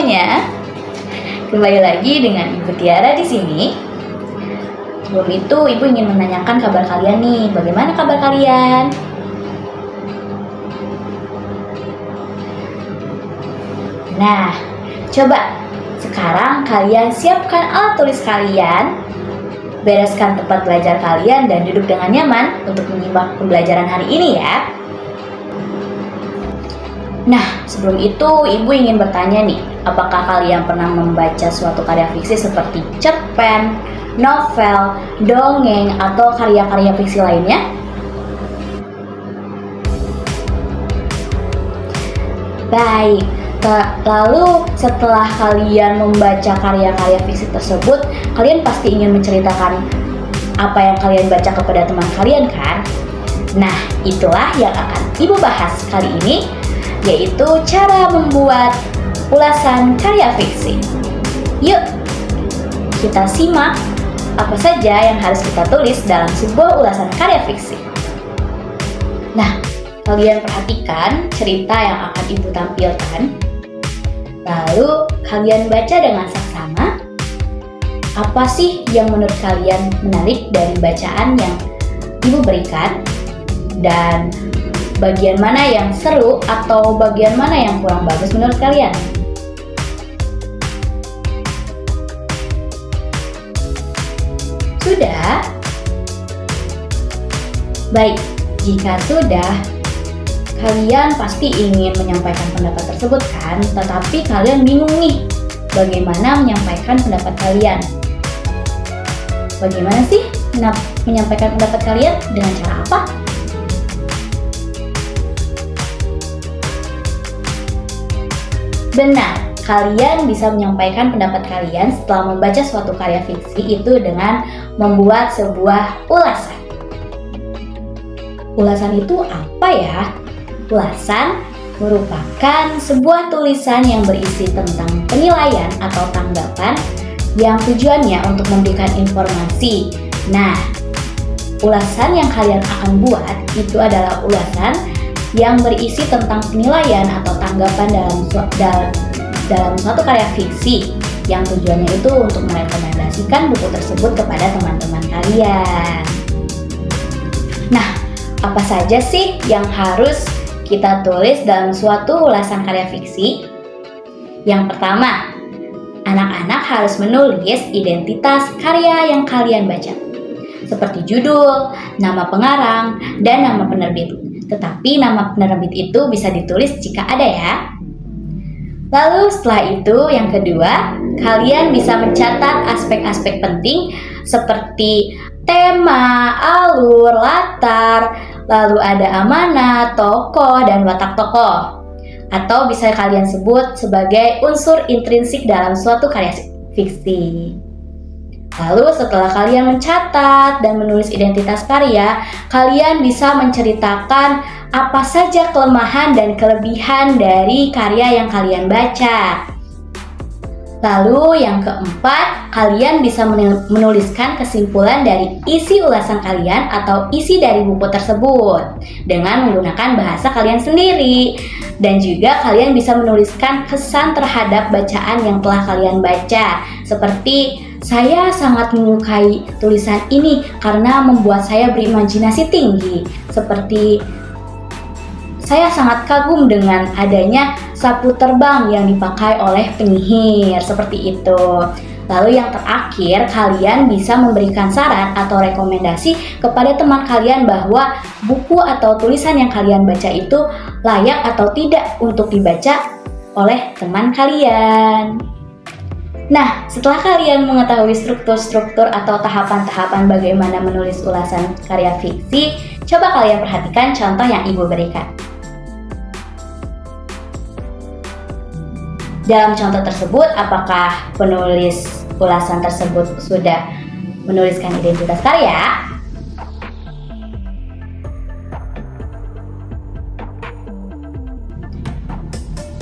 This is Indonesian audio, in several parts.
semuanya. Kembali lagi dengan Ibu Tiara di sini. Sebelum itu, Ibu ingin menanyakan kabar kalian nih. Bagaimana kabar kalian? Nah, coba sekarang kalian siapkan alat tulis kalian, bereskan tempat belajar kalian, dan duduk dengan nyaman untuk menyimak pembelajaran hari ini ya. Nah, sebelum itu Ibu ingin bertanya nih, apakah kalian pernah membaca suatu karya fiksi seperti cerpen, novel, dongeng, atau karya-karya fiksi lainnya? Baik, lalu setelah kalian membaca karya-karya fiksi tersebut, kalian pasti ingin menceritakan apa yang kalian baca kepada teman kalian kan? Nah, itulah yang akan Ibu bahas kali ini, yaitu cara membuat ulasan karya fiksi. Yuk, kita simak apa saja yang harus kita tulis dalam sebuah ulasan karya fiksi. Nah, kalian perhatikan cerita yang akan Ibu tampilkan. Lalu, kalian baca dengan saksama. Apa sih yang menurut kalian menarik dari bacaan yang Ibu berikan? Dan bagian mana yang seru atau bagian mana yang kurang bagus menurut kalian? Sudah? Baik, jika sudah, kalian pasti ingin menyampaikan pendapat tersebut kan? Tetapi kalian bingung nih, bagaimana menyampaikan pendapat kalian? Bagaimana sih menyampaikan pendapat kalian? Dengan cara apa? Benar, kalian bisa menyampaikan pendapat kalian setelah membaca suatu karya fiksi itu dengan membuat sebuah ulasan. Ulasan itu apa ya? Ulasan merupakan sebuah tulisan yang berisi tentang penilaian atau tanggapan yang tujuannya untuk memberikan informasi. Nah, ulasan yang kalian akan buat itu adalah ulasan yang berisi tentang penilaian atau tanggapan dalam suatu karya fiksi yang tujuannya itu untuk merekomendasikan buku tersebut kepada teman-teman kalian. Nah, apa saja sih yang harus kita tulis dalam suatu ulasan karya fiksi? Yang pertama, anak-anak harus menulis identitas karya yang kalian baca, seperti judul, nama pengarang, dan nama penerbit. Tetapi nama penerbit itu bisa ditulis jika ada ya. Lalu setelah itu yang kedua, kalian bisa mencatat aspek-aspek penting seperti tema, alur, latar, lalu ada amanat, tokoh, dan watak tokoh. Atau bisa kalian sebut sebagai unsur intrinsik dalam suatu karya fiksi. Lalu setelah kalian mencatat dan menulis identitas karya, kalian bisa menceritakan apa saja kelemahan dan kelebihan dari karya yang kalian baca. Lalu yang keempat, kalian bisa menuliskan kesimpulan dari isi ulasan kalian atau isi dari buku tersebut dengan menggunakan bahasa kalian sendiri. Dan juga kalian bisa menuliskan kesan terhadap bacaan yang telah kalian baca, seperti saya sangat menyukai tulisan ini karena membuat saya berimajinasi tinggi. Seperti saya sangat kagum dengan adanya sapu terbang yang dipakai oleh penyihir, seperti itu. Lalu yang terakhir, kalian bisa memberikan saran atau rekomendasi kepada teman kalian bahwa buku atau tulisan yang kalian baca itu layak atau tidak untuk dibaca oleh teman kalian. Nah, setelah kalian mengetahui struktur-struktur atau tahapan-tahapan bagaimana menulis ulasan karya fiksi, coba kalian perhatikan contoh yang Ibu berikan. Dalam contoh tersebut, apakah penulis ulasan tersebut sudah menuliskan identitas karya?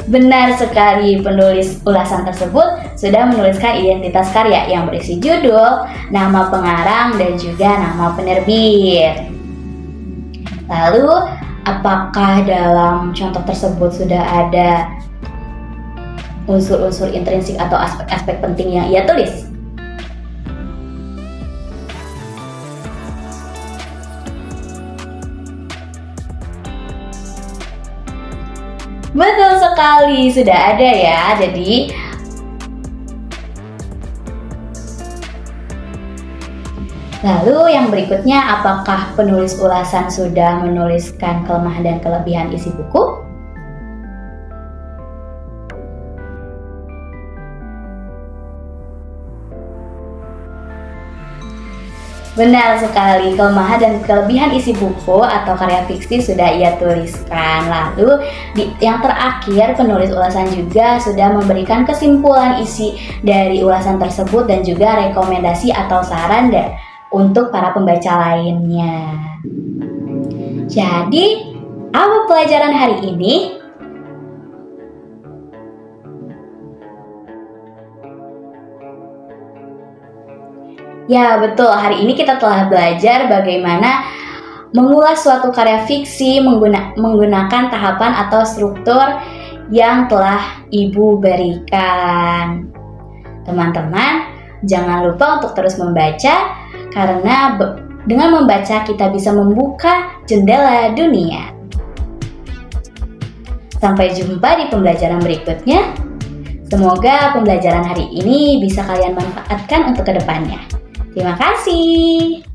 Benar sekali, penulis ulasan tersebut sudah menuliskan identitas karya yang berisi judul, nama pengarang, dan juga nama penerbit. Lalu, apakah dalam contoh tersebut sudah ada unsur-unsur intrinsik atau aspek-aspek penting yang ia tulis. Betul sekali, sudah ada ya. Jadi lalu yang berikutnya, apakah penulis ulasan sudah menuliskan kelemahan dan kelebihan isi buku? Benar sekali, kelemahan dan kelebihan isi buku atau karya fiksi sudah ia tuliskan. Lalu yang terakhir, penulis ulasan juga sudah memberikan kesimpulan isi dari ulasan tersebut dan juga rekomendasi atau saran untuk para pembaca lainnya. Jadi, apa pelajaran hari ini? Ya betul, hari ini kita telah belajar bagaimana mengulas suatu karya fiksi menggunakan tahapan atau struktur yang telah Ibu berikan. Teman-teman, jangan lupa untuk terus membaca, karena dengan membaca kita bisa membuka jendela dunia. Sampai jumpa di pembelajaran berikutnya. Semoga pembelajaran hari ini bisa kalian manfaatkan untuk kedepannya. Terima kasih.